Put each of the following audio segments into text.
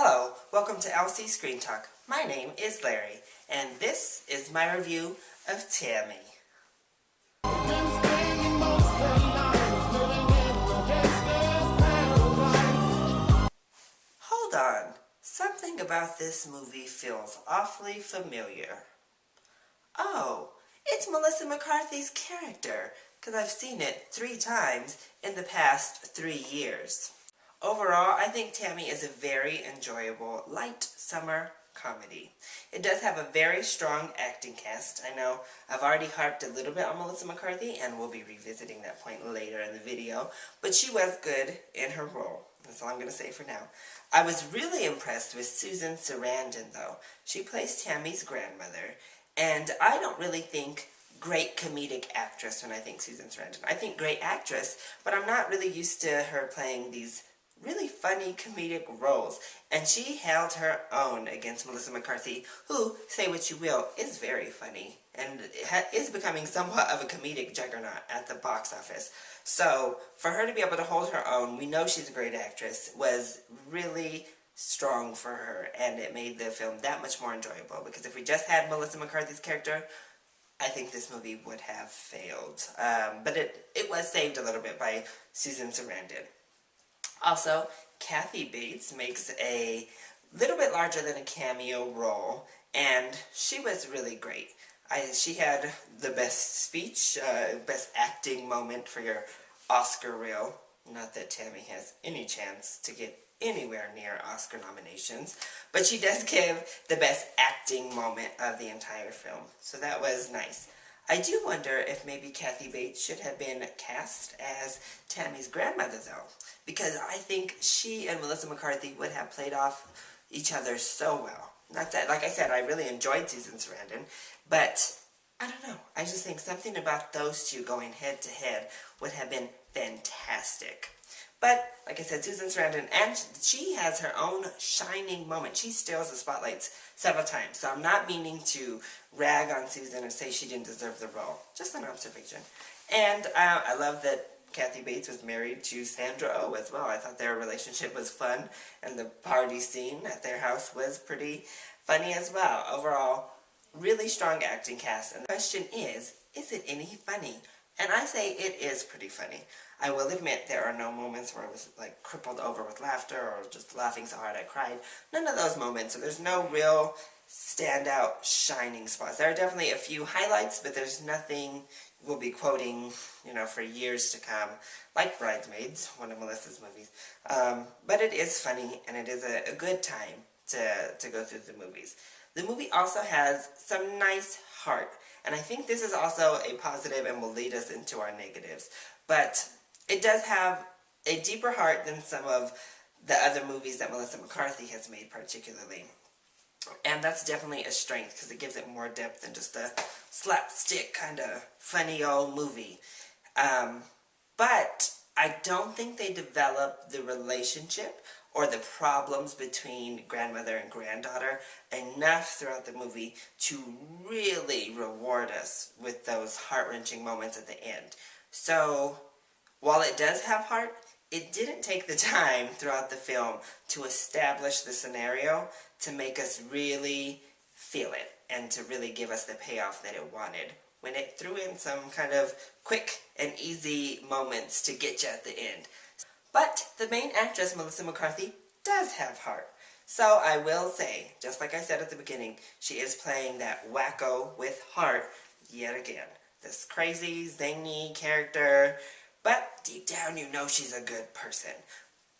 Hello, welcome to LC Screen Talk. My name is Larry, and this is my review of Tammy. Hold on, something about this movie feels awfully familiar. Oh, it's Melissa McCarthy's character, because I've seen it 3 times in the past 3 years. Overall, I think Tammy is a very enjoyable, light summer comedy. It does have a very strong acting cast. I know I've already harped a little bit on Melissa McCarthy, and we'll be revisiting that point later in the video, but she was good in her role. That's all I'm going to say for now. I was really impressed with Susan Sarandon, though. She plays Tammy's grandmother, and I don't really think great comedic actress when I think Susan Sarandon. I think great actress, but I'm not really used to her playing these really funny comedic roles, and she held her own against Melissa McCarthy, who, say what you will, is very funny and is becoming somewhat of a comedic juggernaut at the box office. So for her to be able to hold her own, we know she's a great actress, was really strong for her, and it made the film that much more enjoyable, because if we just had Melissa McCarthy's character, I think this movie would have failed. But it was saved a little bit by Susan Sarandon. Also, Kathy Bates makes a little bit larger than a cameo role, and she was really great. She had the best speech, best acting moment for your Oscar reel. Not that Tammy has any chance to get anywhere near Oscar nominations, but she does give the best acting moment of the entire film, so that was nice. I do wonder if maybe Kathy Bates should have been cast as Tammy's grandmother, though, because I think she and Melissa McCarthy would have played off each other so well. Not that, like I said, I really enjoyed Susan Sarandon, but I don't know. I just think something about those two going head to head would have been fantastic. But, like I said, Susan Sarandon, and she has her own shining moment. She steals the spotlights several times. So I'm not meaning to rag on Susan or say she didn't deserve the role. Just an observation. And I love that Kathy Bates was married to Sandra Oh as well. I thought their relationship was fun, and the party scene at their house was pretty funny as well. Overall, really strong acting cast. And the question is it any funny? And I say it is pretty funny. I will admit there are no moments where I was like crippled over with laughter or just laughing so hard I cried. None of those moments. So there's no real standout shining spots. There are definitely a few highlights, but there's nothing we'll be quoting, for years to come, like Bridesmaids, one of Melissa's movies. But it is funny, and it is a good time to go through the movies. The movie also has some nice heart, and I think this is also a positive and will lead us into our negatives. But it does have a deeper heart than some of the other movies that Melissa McCarthy has made particularly. And that's definitely a strength, because it gives it more depth than just a slapstick kind of funny old movie. But I don't think they develop the relationship or the problems between grandmother and granddaughter enough throughout the movie to really reward us with those heart-wrenching moments at the end. So, while it does have heart, it didn't take the time throughout the film to establish the scenario to make us really feel it and to really give us the payoff that it wanted, when it threw in some kind of quick and easy moments to get you at the end. But the main actress, Melissa McCarthy, does have heart. So I will say, just like I said at the beginning, she is playing that wacko with heart yet again. This crazy, zany character, but deep down you know she's a good person.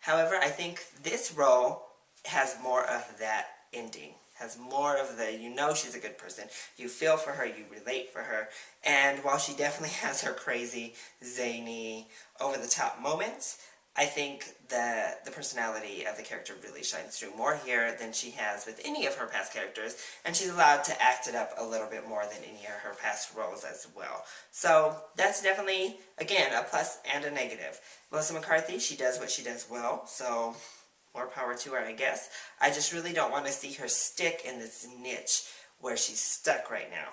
However, I think this role has more of that ending. Has more of the, she's a good person. You feel for her, you relate for her. And while she definitely has her crazy, zany, over-the-top moments, I think the personality of the character really shines through more here than she has with any of her past characters, and she's allowed to act it up a little bit more than any of her past roles as well. So that's definitely, again, a plus and a negative. Melissa McCarthy, she does what she does well, so more power to her, I guess. I just really don't want to see her stick in this niche where she's stuck right now.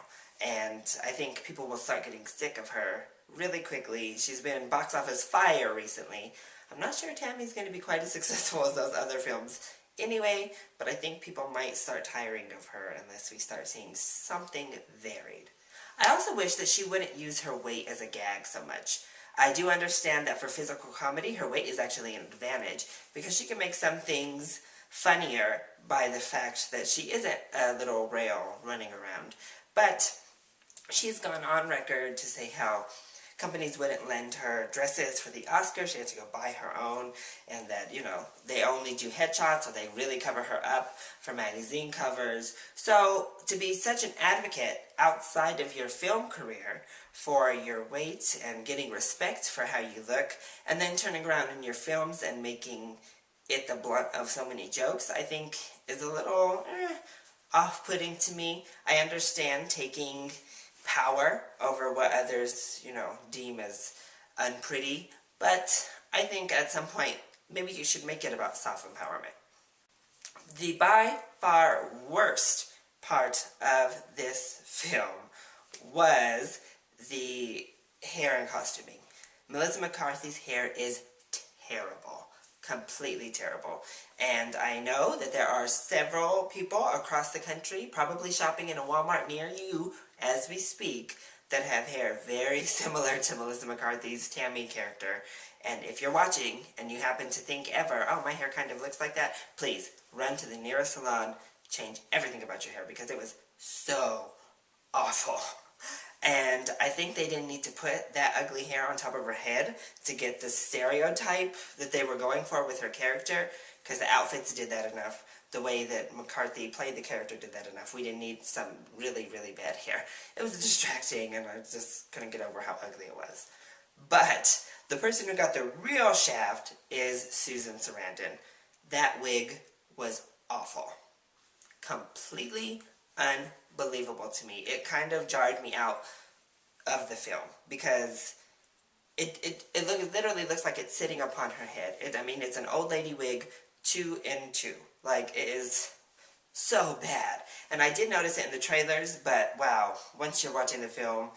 And I think people will start getting sick of her really quickly. She's been box office fire recently. I'm not sure Tammy's going to be quite as successful as those other films anyway, but I think people might start tiring of her unless we start seeing something varied. I also wish that she wouldn't use her weight as a gag so much. I do understand that for physical comedy, her weight is actually an advantage because she can make some things funnier by the fact that she isn't a little rail running around. But she's gone on record to say how companies wouldn't lend her dresses for the Oscars. She had to go buy her own, and that, they only do headshots, or they really cover her up for magazine covers. So to be such an advocate outside of your film career for your weight and getting respect for how you look, and then turning around in your films and making it the blunt of so many jokes, I think is a little off-putting to me. I understand taking power over what others, deem as unpretty, but I think at some point, maybe you should make it about self-empowerment. The by far worst part of this film was the hair and costuming. Melissa McCarthy's hair is terrible. Completely terrible. And I know that there are several people across the country, probably shopping in a Walmart near you as we speak, that have hair very similar to Melissa McCarthy's Tammy character. And if you're watching and you happen to think ever, oh, my hair kind of looks like that, please run to the nearest salon, change everything about your hair because it was so awful. And I think they didn't need to put that ugly hair on top of her head to get the stereotype that they were going for with her character, because the outfits did that enough. The way that McCarthy played the character did that enough. We didn't need some really, really bad hair. It was distracting, and I just couldn't get over how ugly it was. But the person who got the real shaft is Susan Sarandon. That wig was awful. Completely unbelievable to me. It kind of jarred me out of the film because it literally looks like it's sitting upon her head. It's an old lady wig 2 in 2. Like, it is so bad. And I did notice it in the trailers, but wow, once you're watching the film,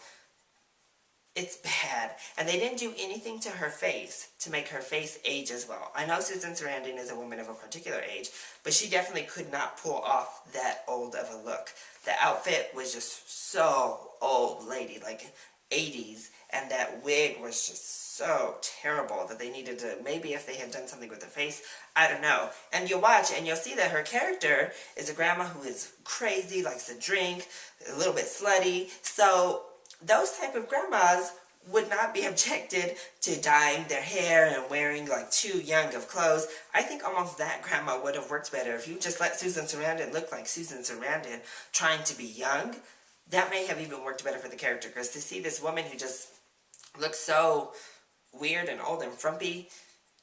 it's bad. And they didn't do anything to her face to make her face age as well. I know Susan Sarandon is a woman of a particular age, but she definitely could not pull off that old of a look. The outfit was just so old lady, like 80s, and that wig was just so terrible that they needed to, maybe if they had done something with the face, I don't know. And you'll watch and you'll see that her character is a grandma who is crazy, likes to drink, a little bit slutty, so those type of grandmas would not be objected to dyeing their hair and wearing like too young of clothes. I think almost that grandma would have worked better if you just let Susan Sarandon look like Susan Sarandon trying to be young. That may have even worked better for the character, because to see this woman who just looks so weird and old and frumpy,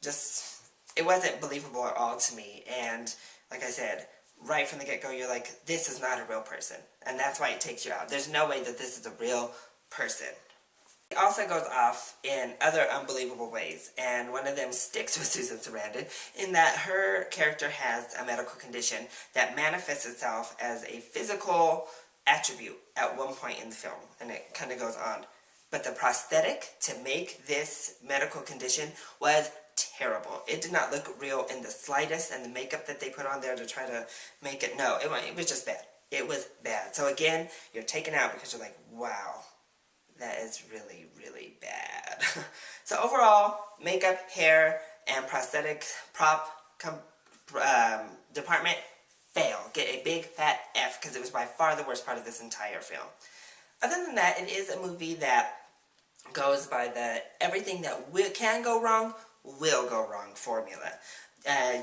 it wasn't believable at all to me. And like I said, right from the get-go, you're like, this is not a real person. And that's why it takes you out. There's no way that this is a real person. It also goes off in other unbelievable ways, and one of them sticks with Susan Sarandon in that her character has a medical condition that manifests itself as a physical attribute at one point in the film, and it kind of goes on. But the prosthetic to make this medical condition was terrible. It did not look real in the slightest, and the makeup that they put on there to try to make it, no, it was just bad. It was bad. So again, you're taken out because you're like, wow, that is really, really bad. So overall, makeup, hair, and prosthetic prop department, fail. Get a big fat F, because it was by far the worst part of this entire film. Other than that, it is a movie that goes by the everything that can go wrong will go wrong formula.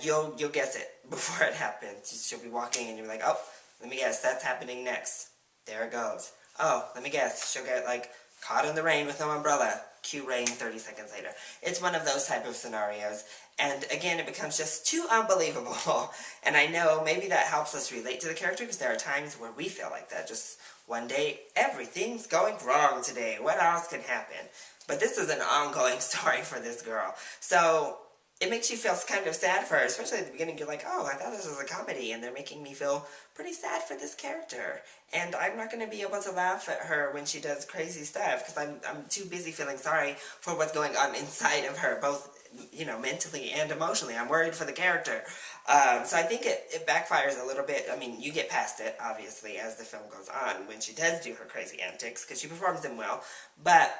You'll guess it before it happens. She'll be walking and you're like, oh, let me guess, that's happening next. There it goes. Oh, let me guess, she'll get like caught in the rain with no umbrella. Cue rain 30 seconds later. It's one of those type of scenarios. And again, it becomes just too unbelievable. And I know maybe that helps us relate to the character, because there are times where we feel like that. Just one day, everything's going wrong today. What else can happen? But this is an ongoing story for this girl. So it makes you feel kind of sad for her, especially at the beginning. You're like, oh, I thought this was a comedy, and they're making me feel pretty sad for this character. And I'm not going to be able to laugh at her when she does crazy stuff, because I'm too busy feeling sorry for what's going on inside of her, both you know, mentally and emotionally. I'm worried for the character. So I think it backfires a little bit. I mean, you get past it, obviously, as the film goes on, when she does do her crazy antics, because she performs them well. But,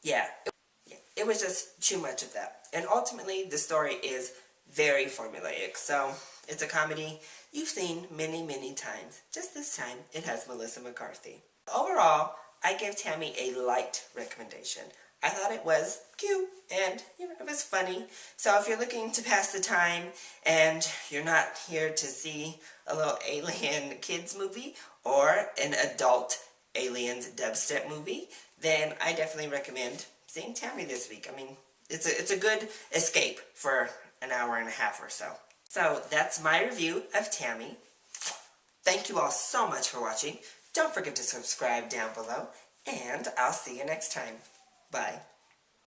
yeah, it was just too much of that. And ultimately, the story is very formulaic. So, it's a comedy you've seen many, many times. Just this time, it has Melissa McCarthy. Overall, I give Tammy a light recommendation. I thought it was cute and, you know, it was funny. So if you're looking to pass the time and you're not here to see a little alien kids movie or an adult aliens dubstep movie, then I definitely recommend seeing Tammy this week. I mean, it's a good escape for an hour and a half or so. So that's my review of Tammy. Thank you all so much for watching. Don't forget to subscribe down below, and I'll see you next time. Bye.